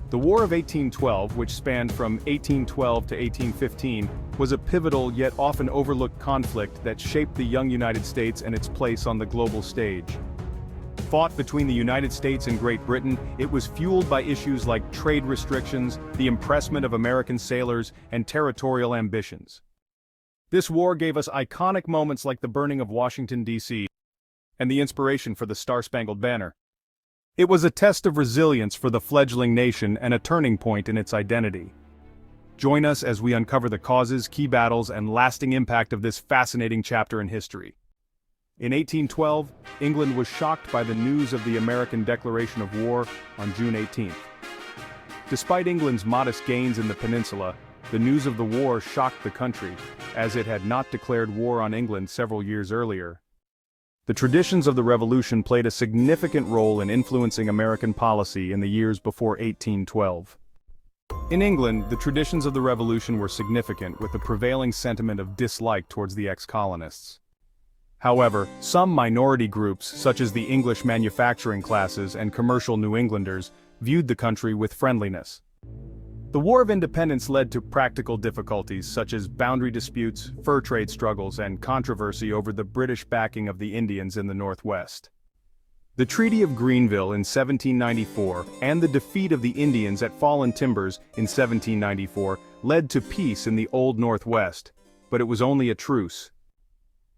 The War of 1812, which spanned from 1812 to 1815, was a pivotal yet often overlooked conflict that shaped the young United States and its place on the global stage. Fought between the United States and Great Britain, it was fueled by issues like trade restrictions, the impressment of American sailors, and territorial ambitions. This war gave us iconic moments like the burning of Washington, D.C., and the inspiration for the Star-Spangled Banner. It was a test of resilience for the fledgling nation and a turning point in its identity. Join us as we uncover the causes, key battles, and lasting impact of this fascinating chapter in history. In 1812, England was shocked by the news of the American declaration of war on June 18th. Despite England's modest gains in the peninsula, the news of the war shocked the country, as it had not declared war on England several years earlier. The traditions of the Revolution played a significant role in influencing American policy in the years before 1812. In England, the traditions of the Revolution were significant, with the prevailing sentiment of dislike towards the ex-colonists. However, some minority groups, such as the English manufacturing classes and commercial New Englanders, viewed the country with friendliness. The War of Independence led to practical difficulties such as boundary disputes, fur trade struggles, and controversy over the British backing of the Indians in the Northwest. The Treaty of Greenville in 1794 and the defeat of the Indians at Fallen Timbers in 1794 led to peace in the Old Northwest, but it was only a truce.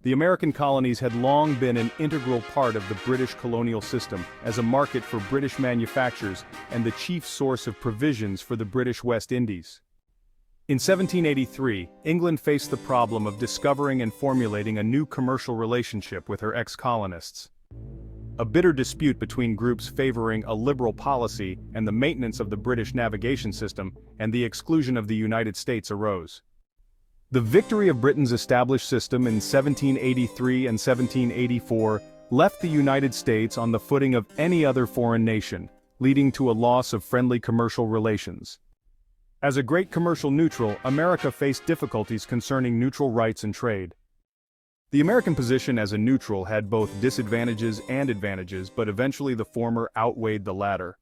The American colonies had long been an integral part of the British colonial system as a market for British manufactures and the chief source of provisions for the British West Indies. In 1783, England faced the problem of discovering and formulating a new commercial relationship with her ex-colonists. A bitter dispute between groups favoring a liberal policy and the maintenance of the British navigation system and the exclusion of the United States arose. The victory of Britain's established system in 1783 and 1784 left the United States on the footing of any other foreign nation, leading to a loss of friendly commercial relations. As a great commercial neutral, America faced difficulties concerning neutral rights and trade. The American position as a neutral had both disadvantages and advantages, but eventually the former outweighed the latter.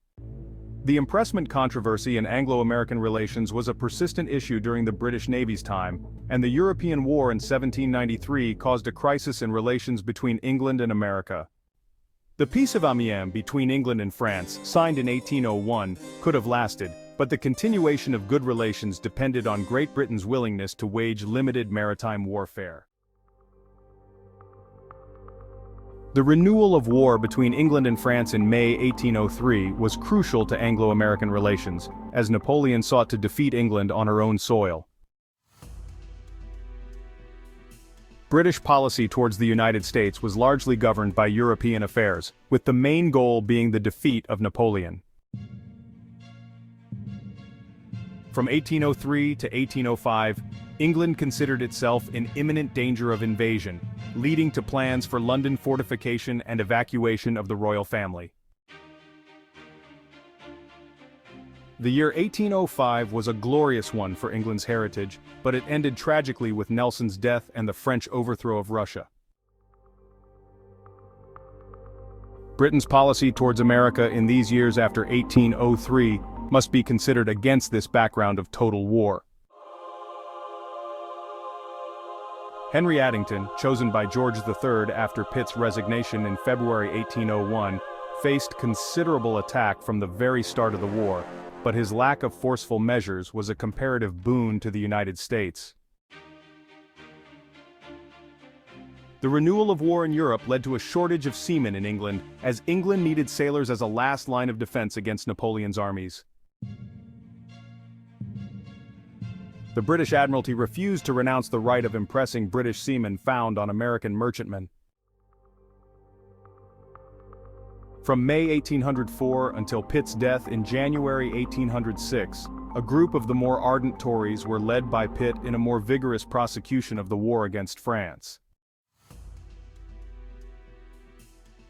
The impressment controversy in Anglo-American relations was a persistent issue during the British Navy's time, and the European War in 1793 caused a crisis in relations between England and America. The Peace of Amiens between England and France, signed in 1801, could have lasted, but the continuation of good relations depended on Great Britain's willingness to wage limited maritime warfare. The renewal of war between England and France in May 1803 was crucial to Anglo-American relations, as Napoleon sought to defeat England on her own soil. British policy towards the United States was largely governed by European affairs, with the main goal being the defeat of Napoleon. From 1803 to 1805, England considered itself in imminent danger of invasion, leading to plans for London fortification and evacuation of the royal family. The year 1805 was a glorious one for England's heritage, but it ended tragically with Nelson's death and the French overthrow of Russia. Britain's policy towards America in these years after 1803 must be considered against this background of total war. Henry Addington, chosen by George III after Pitt's resignation in February 1801, faced considerable attack from the very start of the war, but his lack of forceful measures was a comparative boon to the United States. The renewal of war in Europe led to a shortage of seamen in England, as England needed sailors as a last line of defense against Napoleon's armies. The British Admiralty refused to renounce the right of impressing British seamen found on American merchantmen. From May 1804 until Pitt's death in January 1806, a group of the more ardent Tories were led by Pitt in a more vigorous prosecution of the war against France.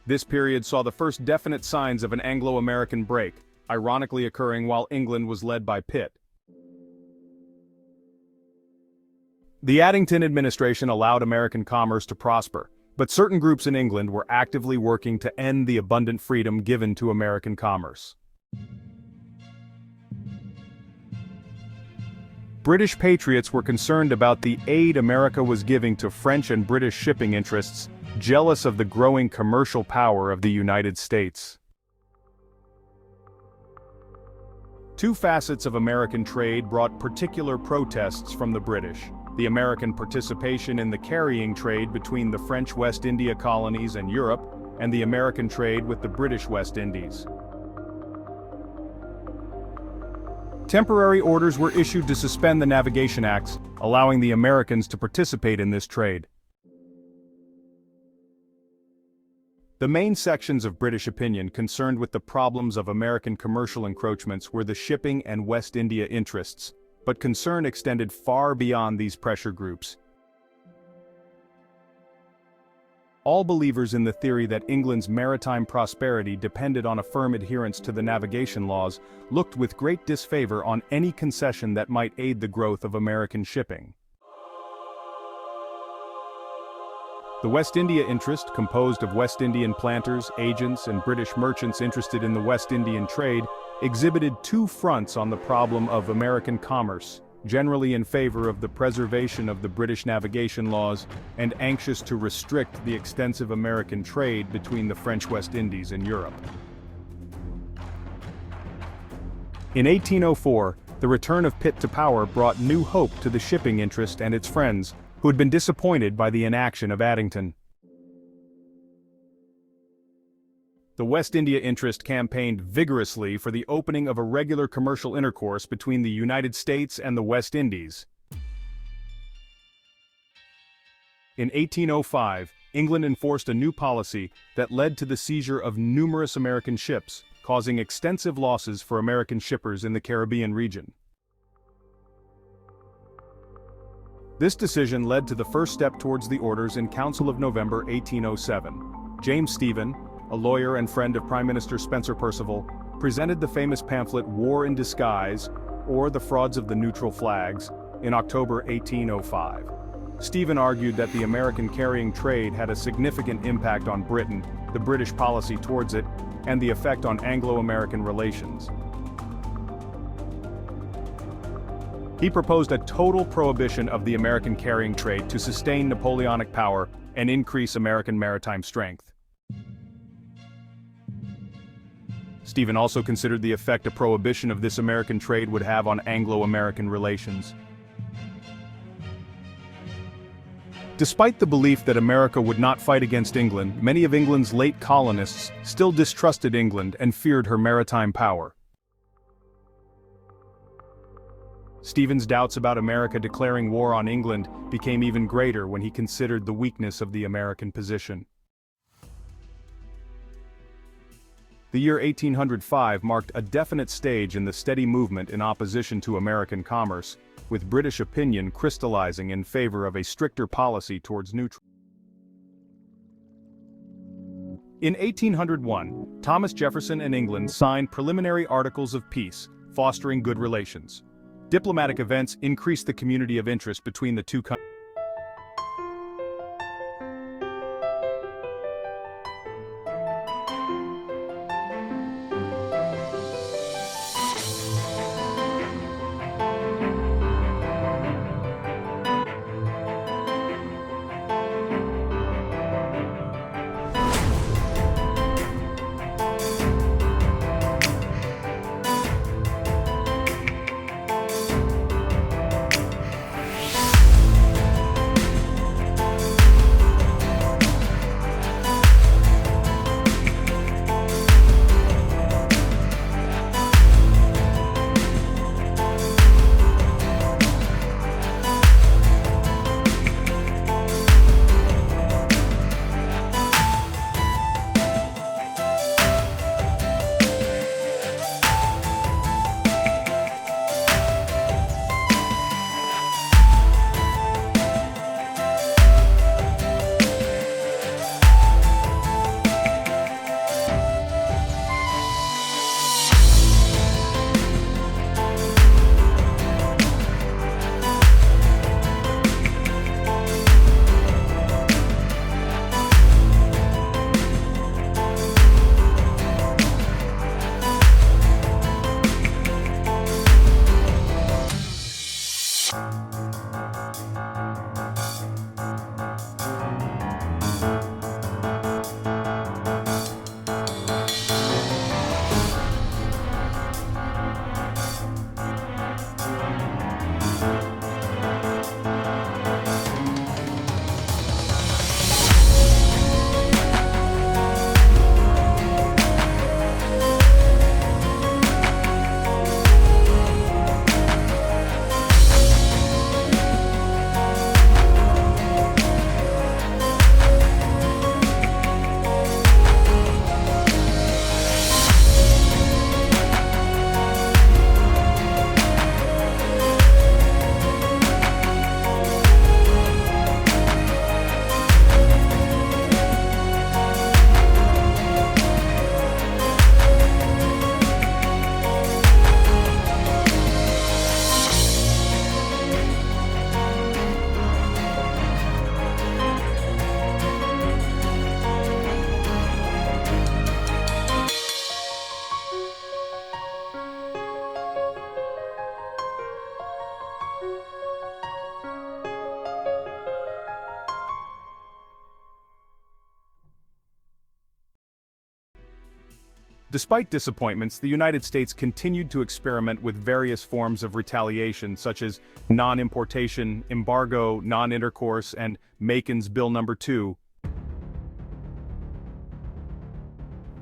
This period saw the first definite signs of an Anglo-American break, ironically occurring while England was led by Pitt. The Addington administration allowed American commerce to prosper, but certain groups in England were actively working to end the abundant freedom given to American commerce. British patriots were concerned about the aid America was giving to French and British shipping interests, jealous of the growing commercial power of the United States. Two facets of American trade brought particular protests from the British: the American participation in the carrying trade between the French West India colonies and Europe, and the American trade with the British West Indies. Temporary orders were issued to suspend the Navigation Acts, allowing the Americans to participate in this trade. The main sections of British opinion concerned with the problems of American commercial encroachments were the shipping and West India interests, but concern extended far beyond these pressure groups. All believers in the theory that England's maritime prosperity depended on a firm adherence to the navigation laws looked with great disfavor on any concession that might aid the growth of American shipping. The West India interest, composed of West Indian planters, agents, and British merchants interested in the West Indian trade, exhibited two fronts on the problem of American commerce, generally in favor of the preservation of the British navigation laws and anxious to restrict the extensive American trade between the French West Indies and Europe. In 1804, the return of Pitt to power brought new hope to the shipping interest and its friends, who had been disappointed by the inaction of Addington. The West India interest campaigned vigorously for the opening of a regular commercial intercourse between the United States and the West Indies. In 1805, England enforced a new policy that led to the seizure of numerous American ships, causing extensive losses for American shippers in the Caribbean region. This decision led to the first step towards the orders in Council of November 1807. James Stephen, a lawyer and friend of Prime Minister Spencer Perceval, presented the famous pamphlet War in Disguise, or The Frauds of the Neutral Flags, in October 1805. Stephen argued that the American carrying trade had a significant impact on Britain, the British policy towards it, and the effect on Anglo-American relations. He proposed a total prohibition of the American carrying trade to sustain Napoleonic power and increase American maritime strength. Stephen also considered the effect a prohibition of this American trade would have on Anglo-American relations. Despite the belief that America would not fight against England, many of England's late colonists still distrusted England and feared her maritime power. Stephen's doubts about America declaring war on England became even greater when he considered the weakness of the American position. The year 1805 marked a definite stage in the steady movement in opposition to American commerce, with British opinion crystallizing in favor of a stricter policy towards neutrality. In 1801, Thomas Jefferson and England signed preliminary articles of peace, fostering good relations. Diplomatic events increased the community of interest between the two countries. Despite disappointments, the United States continued to experiment with various forms of retaliation such as non-importation, embargo, non-intercourse, and Macon's Bill No. 2.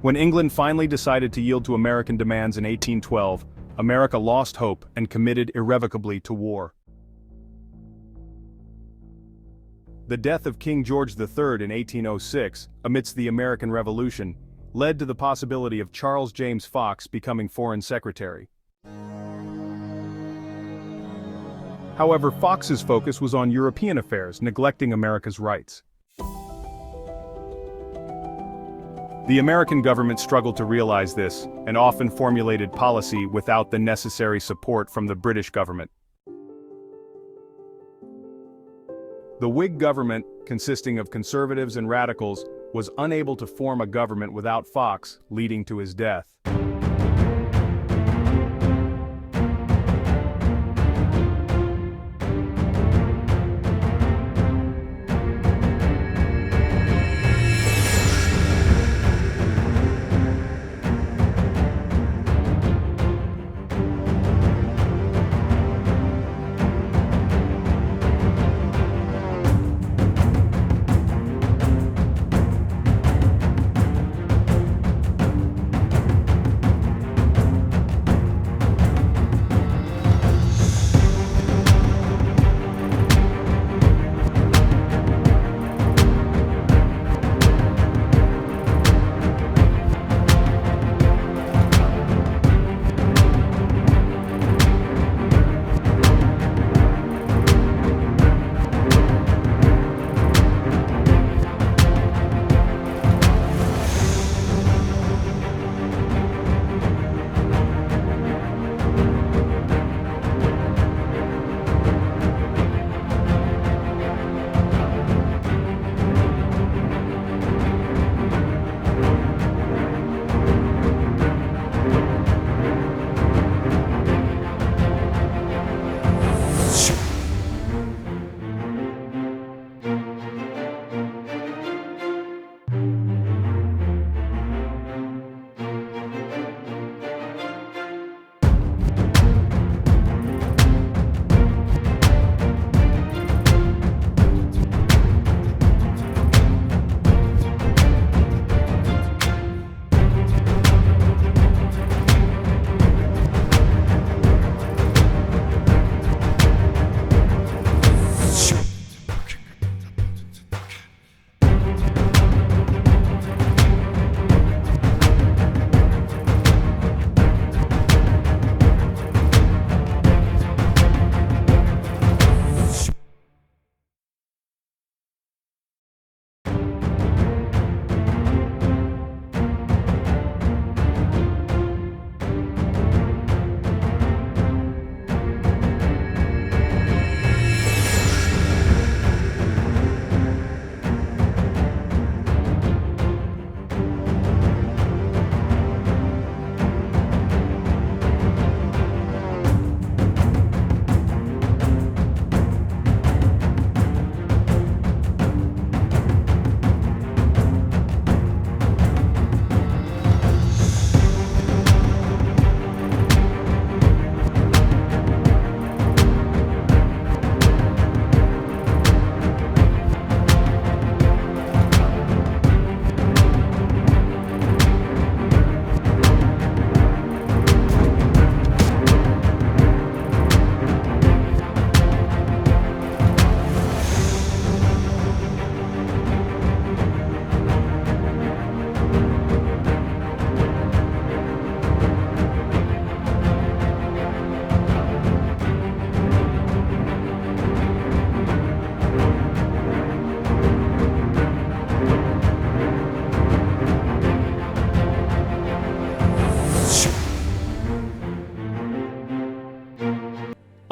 When England finally decided to yield to American demands in 1812, America lost hope and committed irrevocably to war. The death of King George III in 1806, amidst the American Revolution, led to the possibility of Charles James Fox becoming Foreign Secretary. However, Fox's focus was on European affairs, neglecting America's rights. The American government struggled to realize this, and often formulated policy without the necessary support from the British government. The Whig government, consisting of conservatives and radicals, was unable to form a government without Fox, leading to his death.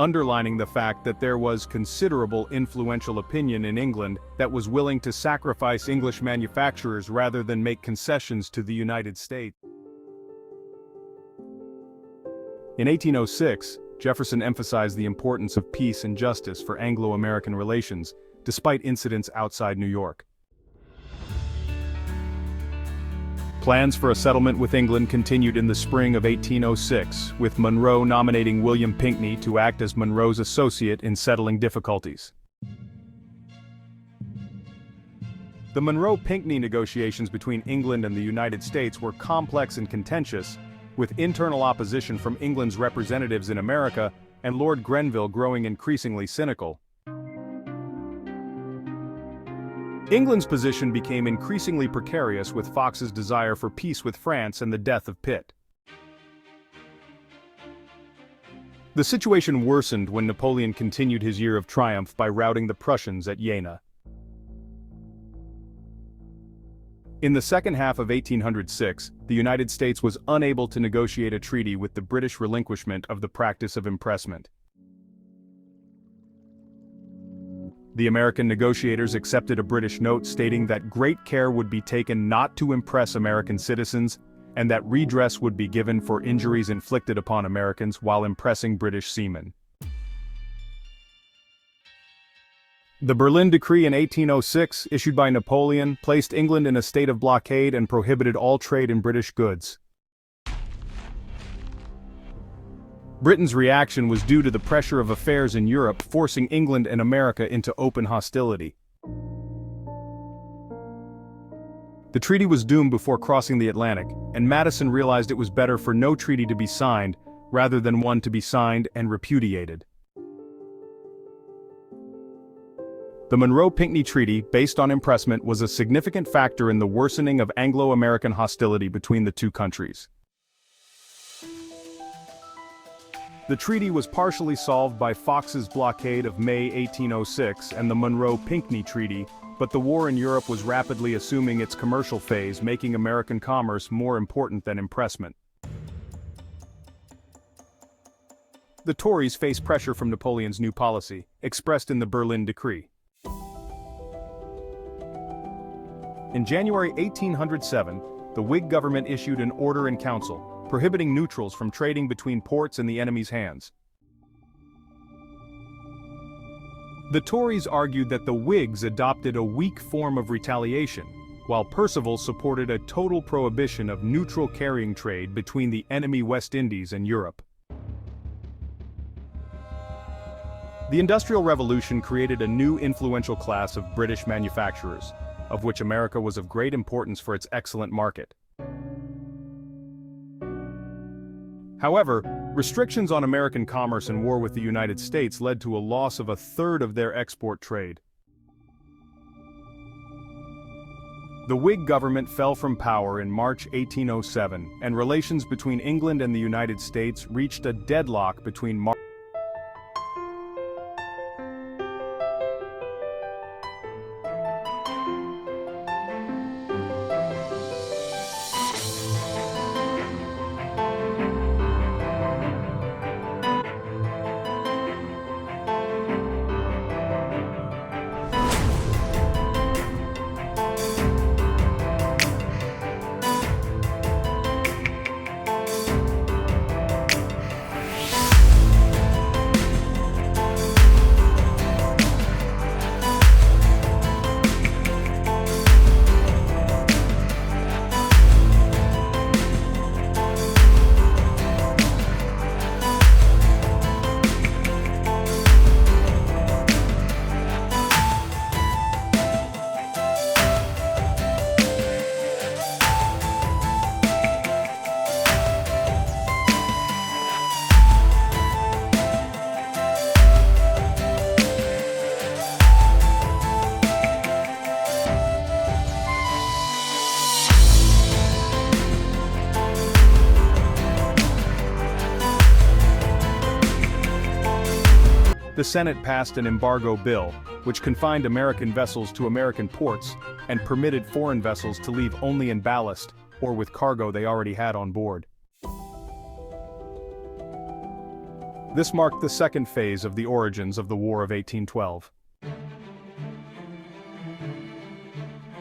underlining the fact that there was considerable influential opinion in England that was willing to sacrifice English manufacturers rather than make concessions to the United States. In 1806, Jefferson emphasized the importance of peace and justice for Anglo-American relations, despite incidents outside New York. Plans for a settlement with England continued in the spring of 1806, with Monroe nominating William Pinckney to act as Monroe's associate in settling difficulties. The Monroe-Pinckney negotiations between England and the United States were complex and contentious, with internal opposition from England's representatives in America and Lord Grenville growing increasingly cynical. England's position became increasingly precarious with Fox's desire for peace with France and the death of Pitt. The situation worsened when Napoleon continued his year of triumph by routing the Prussians at Jena. In the second half of 1806, the United States was unable to negotiate a treaty with the British relinquishment of the practice of impressment. The American negotiators accepted a British note stating that great care would be taken not to impress American citizens, and that redress would be given for injuries inflicted upon Americans while impressing British seamen. The Berlin Decree in 1806, issued by Napoleon, placed England in a state of blockade and prohibited all trade in British goods. Britain's reaction was due to the pressure of affairs in Europe forcing England and America into open hostility. The treaty was doomed before crossing the Atlantic, and Madison realized it was better for no treaty to be signed, rather than one to be signed and repudiated. The Monroe-Pinckney Treaty, based on impressment, was a significant factor in the worsening of Anglo-American hostility between the two countries. The treaty was partially solved by Fox's blockade of May 1806 and the Monroe-Pinckney Treaty, but the war in Europe was rapidly assuming its commercial phase, making American commerce more important than impressment. The Tories faced pressure from Napoleon's new policy, expressed in the Berlin Decree. In January 1807, the Whig government issued an order in council, prohibiting neutrals from trading between ports in the enemy's hands. The Tories argued that the Whigs adopted a weak form of retaliation, while Perceval supported a total prohibition of neutral carrying trade between the enemy West Indies and Europe. The Industrial Revolution created a new influential class of British manufacturers, of which America was of great importance for its excellent market. However, restrictions on American commerce and war with the United States led to a loss of a third of their export trade. The Whig government fell from power in March 1807, and relations between England and the United States reached a deadlock between March. The Senate passed an embargo bill, which confined American vessels to American ports and permitted foreign vessels to leave only in ballast or with cargo they already had on board. This marked the second phase of the origins of the War of 1812.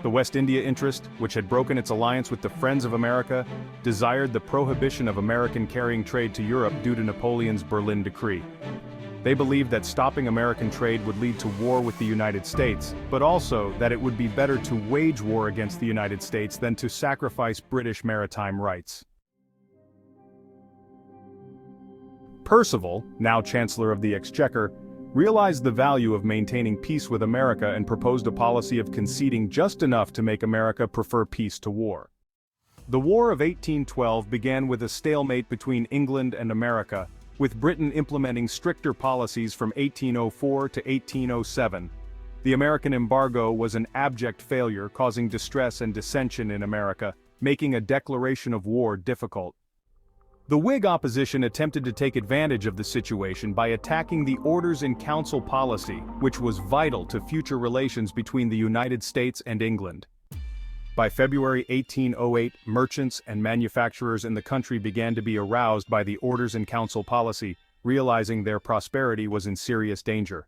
The West India interest, which had broken its alliance with the Friends of America, desired the prohibition of American carrying trade to Europe due to Napoleon's Berlin Decree. They believed that stopping American trade would lead to war with the United States, but also that it would be better to wage war against the United States than to sacrifice British maritime rights. Perceval, now Chancellor of the Exchequer, realized the value of maintaining peace with America and proposed a policy of conceding just enough to make America prefer peace to war. The War of 1812 began with a stalemate between England and America, with Britain implementing stricter policies from 1804 to 1807. The American embargo was an abject failure, causing distress and dissension in America, making a declaration of war difficult. The Whig opposition attempted to take advantage of the situation by attacking the Orders in Council policy, which was vital to future relations between the United States and England. By February 1808, merchants and manufacturers in the country began to be aroused by the Orders in Council policy, realizing their prosperity was in serious danger.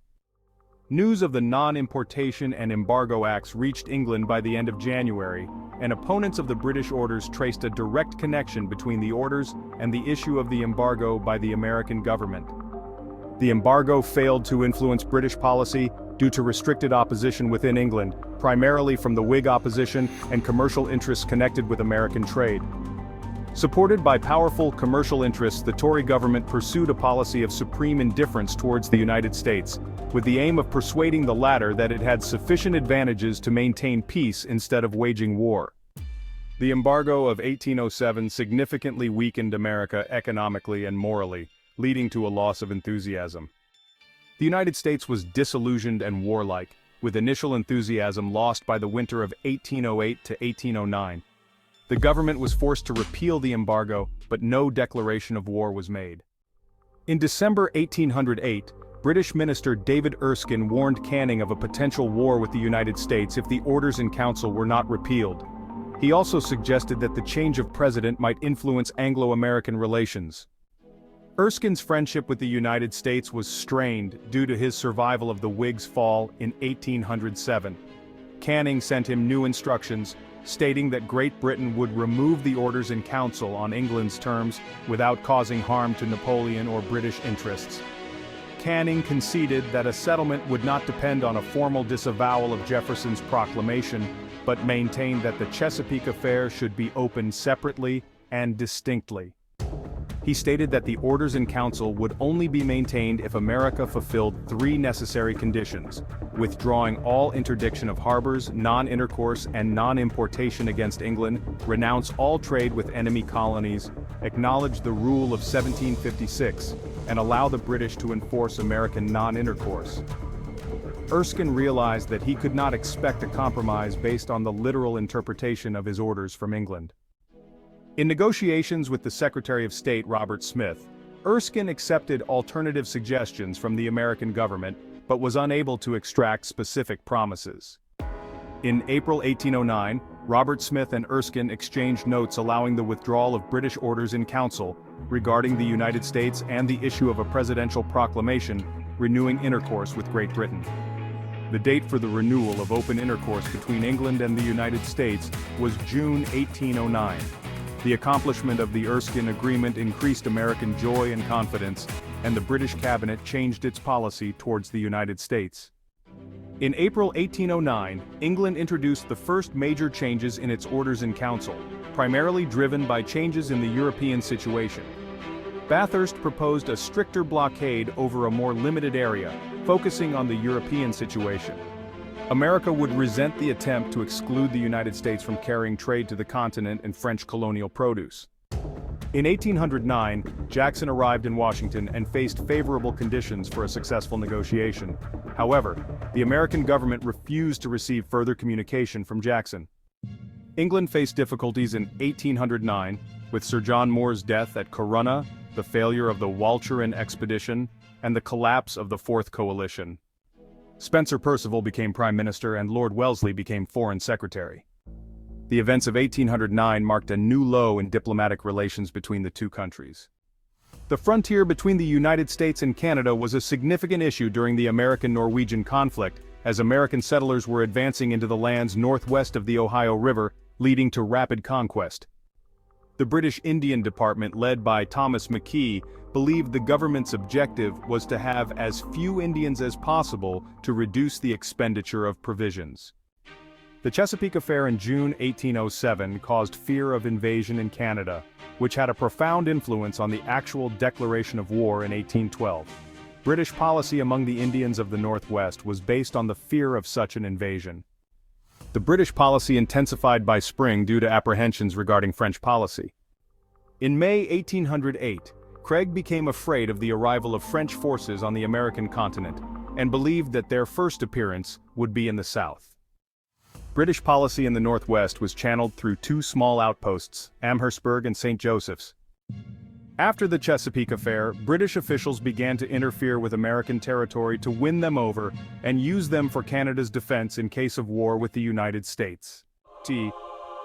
News of the Non-Importation and Embargo Acts reached England by the end of January, and opponents of the British orders traced a direct connection between the orders and the issue of the embargo by the American government. The embargo failed to influence British policy due to restricted opposition within England, primarily from the Whig opposition and commercial interests connected with American trade. Supported by powerful commercial interests, the Tory government pursued a policy of supreme indifference towards the United States, with the aim of persuading the latter that it had sufficient advantages to maintain peace instead of waging war. The embargo of 1807 significantly weakened America economically and morally, leading to a loss of enthusiasm. The United States was disillusioned and warlike, with initial enthusiasm lost by the winter of 1808 to 1809. The government was forced to repeal the embargo, but no declaration of war was made. In December 1808, British Minister David Erskine warned Canning of a potential war with the United States if the Orders in Council were not repealed. He also suggested that the change of president might influence Anglo-American relations. Erskine's friendship with the United States was strained due to his survival of the Whigs' fall in 1807. Canning sent him new instructions, stating that Great Britain would remove the Orders in Council on England's terms without causing harm to Napoleon or British interests. Canning conceded that a settlement would not depend on a formal disavowal of Jefferson's proclamation, but maintained that the Chesapeake affair should be opened separately and distinctly. He stated that the Orders in Council would only be maintained if America fulfilled three necessary conditions: withdrawing all interdiction of harbors, non-intercourse and non-importation against England, renounce all trade with enemy colonies, acknowledge the rule of 1756, and allow the British to enforce American non-intercourse. Erskine realized that he could not expect a compromise based on the literal interpretation of his orders from England. In negotiations with the Secretary of State Robert Smith, Erskine accepted alternative suggestions from the American government, but was unable to extract specific promises. In April 1809, Robert Smith and Erskine exchanged notes allowing the withdrawal of British orders in council regarding the United States and the issue of a presidential proclamation renewing intercourse with Great Britain. The date for the renewal of open intercourse between England and the United States was June 1809. The accomplishment of the Erskine Agreement increased American joy and confidence, and the British cabinet changed its policy towards the United States. In April 1809, England introduced the first major changes in its orders in council, primarily driven by changes in the European situation. Bathurst proposed a stricter blockade over a more limited area, focusing on the European situation. America would resent the attempt to exclude the United States from carrying trade to the continent and French colonial produce. In 1809, Jackson arrived in Washington and faced favorable conditions for a successful negotiation. However, the American government refused to receive further communication from Jackson. England faced difficulties in 1809, with Sir John Moore's death at Corunna, the failure of the Walcheren expedition, and the collapse of the Fourth Coalition. Spencer Perceval became Prime Minister and Lord Wellesley became Foreign Secretary. The events of 1809 marked a new low in diplomatic relations between the two countries. The frontier between the United States and Canada was a significant issue during the American-Norwegian conflict, as American settlers were advancing into the lands northwest of the Ohio River, leading to rapid conquest. The British Indian Department, led by Thomas McKee, believed the government's objective was to have as few Indians as possible to reduce the expenditure of provisions. The Chesapeake Affair in June 1807 caused fear of invasion in Canada, which had a profound influence on the actual declaration of war in 1812. British policy among the Indians of the Northwest was based on the fear of such an invasion. The British policy intensified by spring due to apprehensions regarding French policy. In May 1808, Craig became afraid of the arrival of French forces on the American continent, and believed that their first appearance would be in the South. British policy in the Northwest was channeled through two small outposts, Amherstburg and St. Joseph's. After the Chesapeake Affair, British officials began to interfere with American territory to win them over and use them for Canada's defense in case of war with the United States.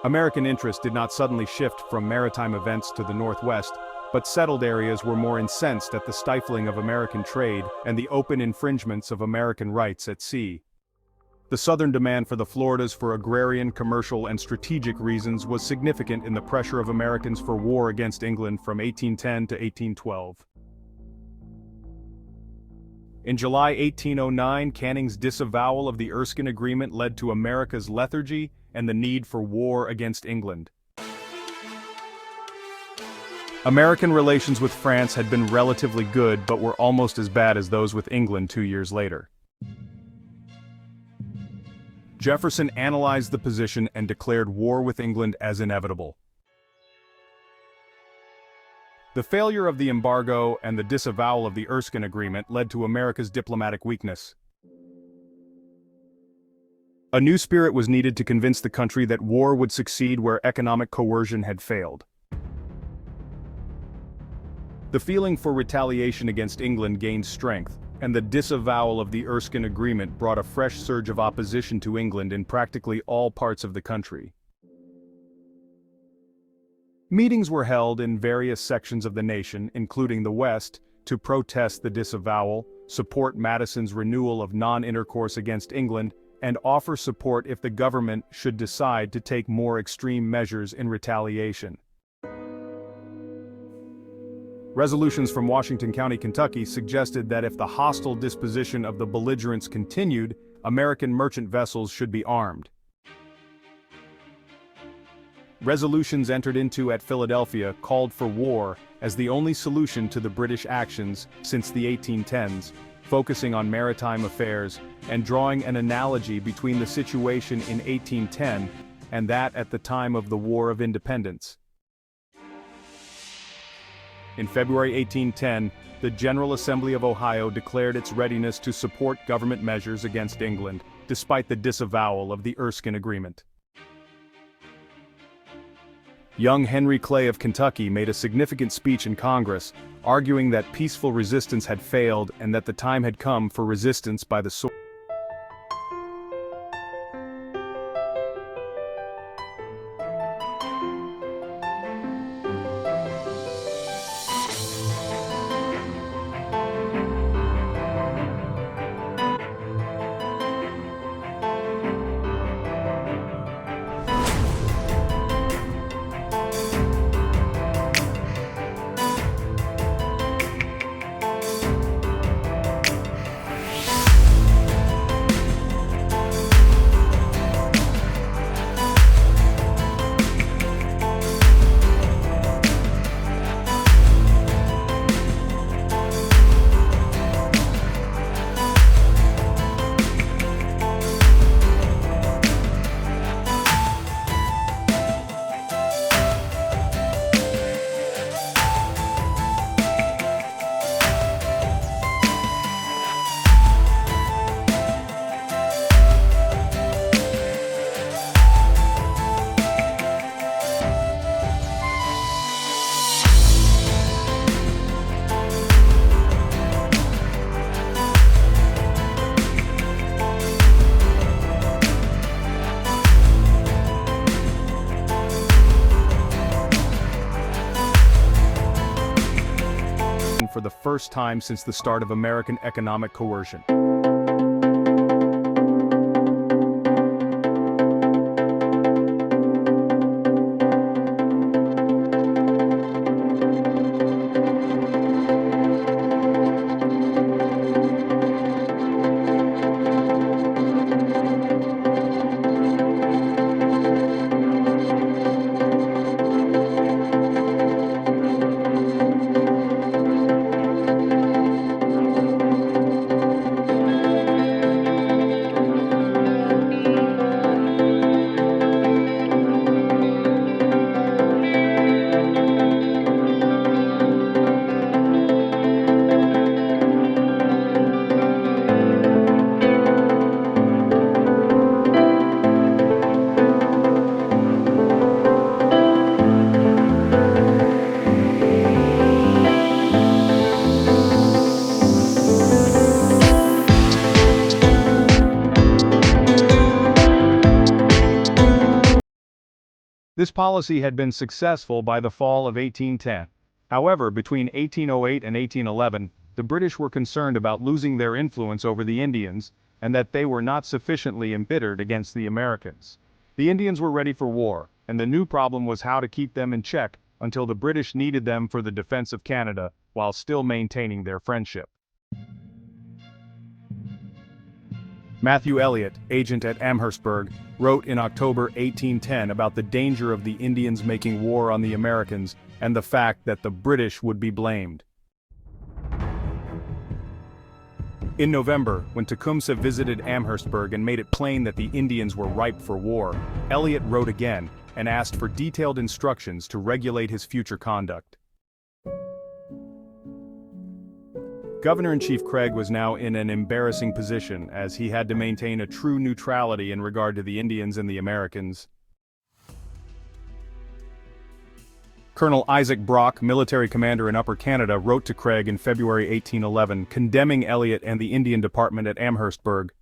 American interest did not suddenly shift from maritime events to the Northwest, but settled areas were more incensed at the stifling of American trade and the open infringements of American rights at sea. The Southern demand for the Floridas for agrarian, commercial, and strategic reasons was significant in the pressure of Americans for war against England from 1810 to 1812. In July 1809, Canning's disavowal of the Erskine Agreement led to America's lethargy and the need for war against England. American relations with France had been relatively good but were almost as bad as those with England 2 years later. Jefferson analyzed the position and declared war with England as inevitable. The failure of the embargo and the disavowal of the Erskine Agreement led to America's diplomatic weakness. A new spirit was needed to convince the country that war would succeed where economic coercion had failed. The feeling for retaliation against England gained strength, and the disavowal of the Erskine Agreement brought a fresh surge of opposition to England in practically all parts of the country. Meetings were held in various sections of the nation, including the West, to protest the disavowal, support Madison's renewal of non-intercourse against England, and offer support if the government should decide to take more extreme measures in retaliation. Resolutions from Washington County, Kentucky suggested that if the hostile disposition of the belligerents continued, American merchant vessels should be armed. Resolutions entered into at Philadelphia called for war as the only solution to the British actions since the 1810s, focusing on maritime affairs and drawing an analogy between the situation in 1810 and that at the time of the War of Independence. In February 1810, the General Assembly of Ohio declared its readiness to support government measures against England, despite the disavowal of the Erskine Agreement. Young Henry Clay of Kentucky made a significant speech in Congress, arguing that peaceful resistance had failed and that the time had come for resistance by the sword. For the first time since the start of American economic coercion. This policy had been successful by the fall of 1810. However, between 1808 and 1811, the British were concerned about losing their influence over the Indians, and that they were not sufficiently embittered against the Americans. The Indians were ready for war, and the new problem was how to keep them in check until the British needed them for the defense of Canada, while still maintaining their friendship. Matthew Elliot, agent at Amherstburg, wrote in October 1810 about the danger of the Indians making war on the Americans and the fact that the British would be blamed. In November, when Tecumseh visited Amherstburg and made it plain that the Indians were ripe for war, Elliot wrote again and asked for detailed instructions to regulate his future conduct. Governor-in-Chief Craig was now in an embarrassing position as he had to maintain a true neutrality in regard to the Indians and the Americans. Colonel Isaac Brock, military commander in Upper Canada, wrote to Craig in February 1811, condemning Elliot and the Indian Department at Amherstburg.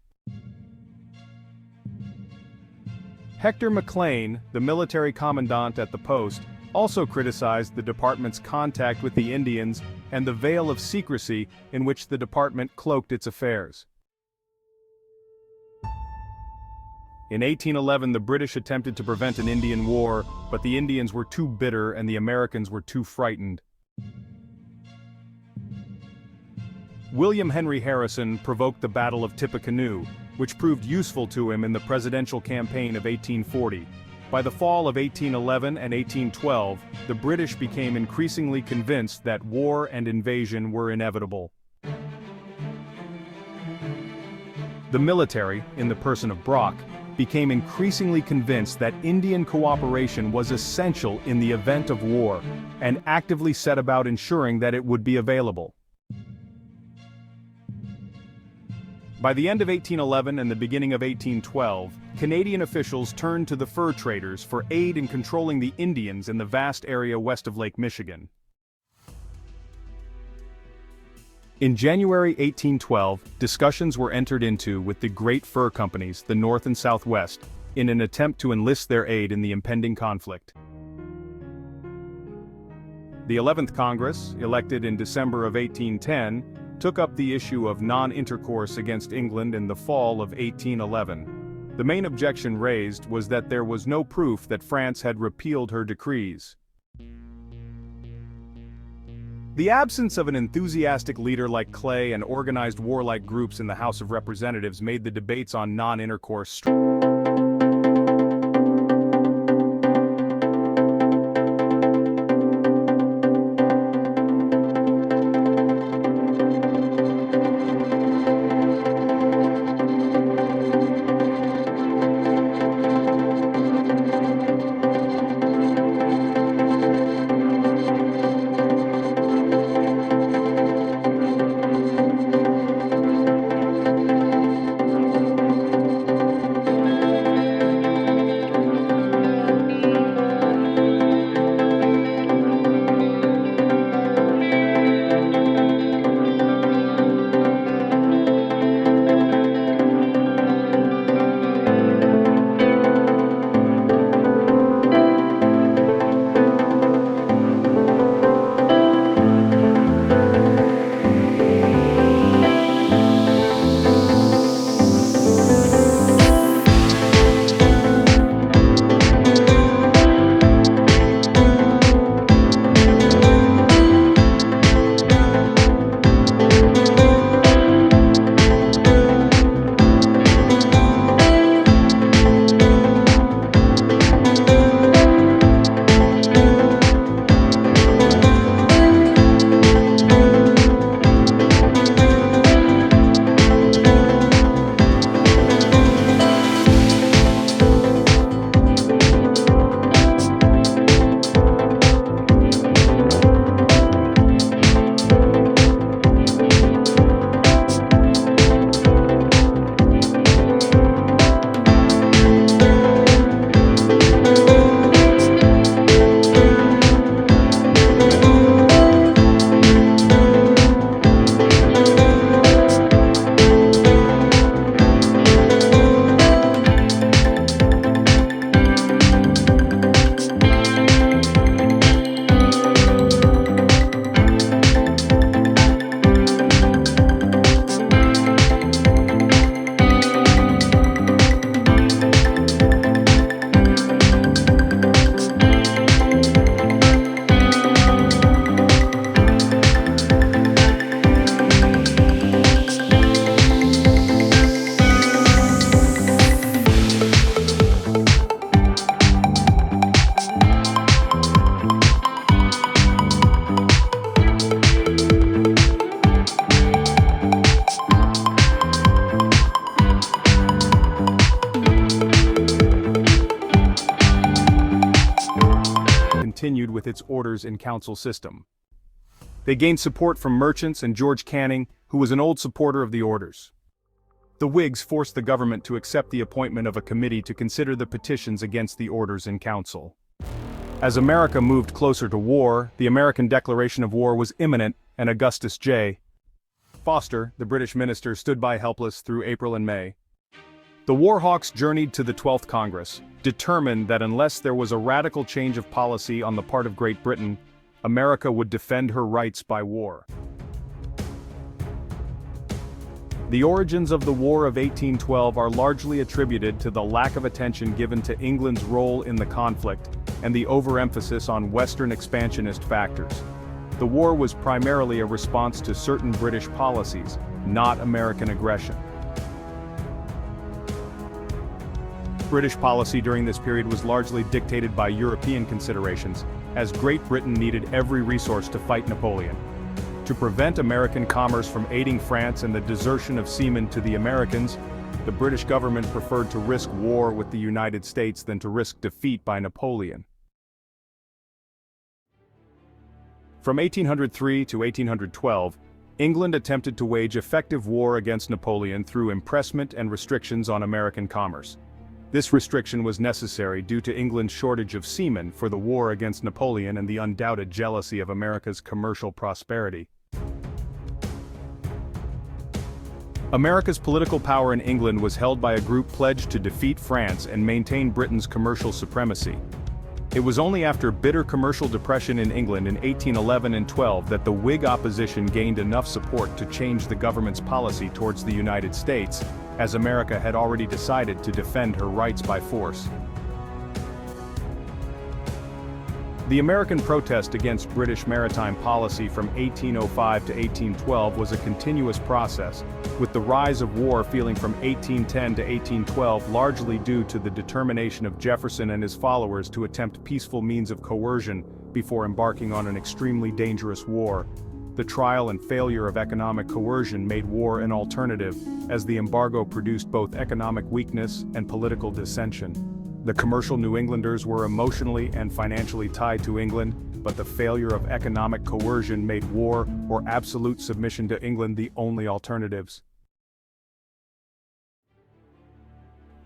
Hector McLean, the military commandant at the post, also criticized the department's contact with the Indians and the veil of secrecy in which the department cloaked its affairs. In 1811, the British attempted to prevent an Indian war, but the Indians were too bitter and the Americans were too frightened. William Henry Harrison provoked the Battle of Tippecanoe, which proved useful to him in the presidential campaign of 1840. By the fall of 1811 and 1812, the British became increasingly convinced that war and invasion were inevitable. The military, in the person of Brock, became increasingly convinced that Indian cooperation was essential in the event of war, and actively set about ensuring that it would be available. By the end of 1811 and the beginning of 1812, Canadian officials turned to the fur traders for aid in controlling the Indians in the vast area west of Lake Michigan. In January 1812, discussions were entered into with the great fur companies, the North and Southwest, in an attempt to enlist their aid in the impending conflict. The 11th Congress, elected in December of 1810, took up the issue of non-intercourse against England in the fall of 1811. The main objection raised was that there was no proof that France had repealed her decrees. The absence of an enthusiastic leader like Clay and organized warlike groups in the House of Representatives made the debates on non-intercourse with its orders in council system. They gained support from merchants and George Canning, who was an old supporter of the orders. The Whigs forced the government to accept the appointment of a committee to consider the petitions against the orders in council. As America moved closer to war, the American declaration of war was imminent, and Augustus J. Foster, the British minister, stood by helpless through April and May. The war hawks journeyed to the 12th Congress, determined that unless there was a radical change of policy on the part of Great Britain, America would defend her rights by war. The origins of the War of 1812 are largely attributed to the lack of attention given to England's role in the conflict and the overemphasis on Western expansionist factors. The war was primarily a response to certain British policies, not American aggression. British policy during this period was largely dictated by European considerations, as Great Britain needed every resource to fight Napoleon. To prevent American commerce from aiding France and the desertion of seamen to the Americans, the British government preferred to risk war with the United States than to risk defeat by Napoleon. From 1803 to 1812, England attempted to wage effective war against Napoleon through impressment and restrictions on American commerce. This restriction was necessary due to England's shortage of seamen for the war against Napoleon and the undoubted jealousy of America's commercial prosperity. America's political power in England was held by a group pledged to defeat France and maintain Britain's commercial supremacy. It was only after bitter commercial depression in England in 1811 and 12 that the Whig opposition gained enough support to change the government's policy towards the United States, as America had already decided to defend her rights by force. The American protest against British maritime policy from 1805 to 1812 was a continuous process, with the rise of war feeling from 1810 to 1812 largely due to the determination of Jefferson and his followers to attempt peaceful means of coercion before embarking on an extremely dangerous war. The trial and failure of economic coercion made war an alternative, as the embargo produced both economic weakness and political dissension. The commercial New Englanders were emotionally and financially tied to England, but the failure of economic coercion made war or absolute submission to England the only alternatives.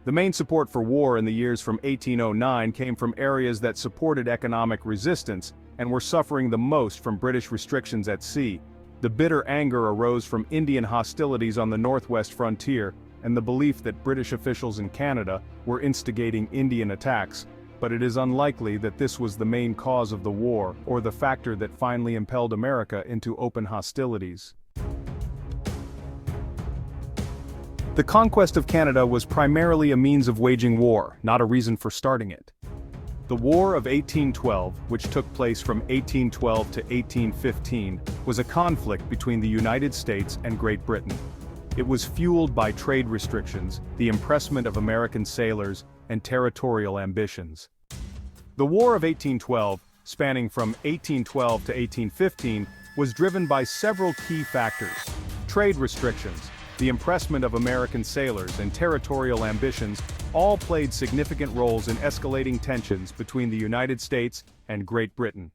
The main support for war in the years from 1809 came from areas that supported economic resistance and were suffering the most from British restrictions at sea. The bitter anger arose from Indian hostilities on the northwest frontier and the belief that British officials in Canada were instigating Indian attacks, but it is unlikely that this was the main cause of the war or the factor that finally impelled America into open hostilities. The conquest of Canada was primarily a means of waging war, not a reason for starting it. The War of 1812, which took place from 1812 to 1815, was a conflict between the United States and Great Britain. It was fueled by trade restrictions, the impressment of American sailors, and territorial ambitions. The War of 1812, spanning from 1812 to 1815, was driven by several key factors: trade restrictions, the impressment of American sailors, and territorial ambitions all played significant roles in escalating tensions between the United States and Great Britain.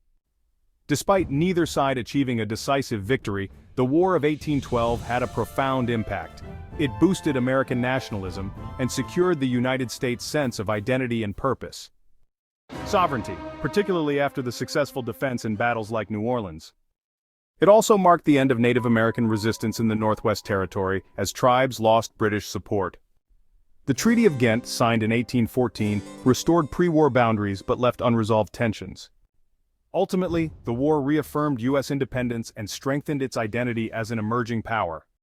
Despite neither side achieving a decisive victory, the War of 1812 had a profound impact. It boosted American nationalism and secured the United States' sense of identity and purpose. Sovereignty, particularly after the successful defense in battles like New Orleans. It also marked the end of Native American resistance in the Northwest Territory as tribes lost British support. The Treaty of Ghent, signed in 1814, restored pre-war boundaries but left unresolved tensions. Ultimately, the war reaffirmed U.S. independence and strengthened its identity as an emerging power.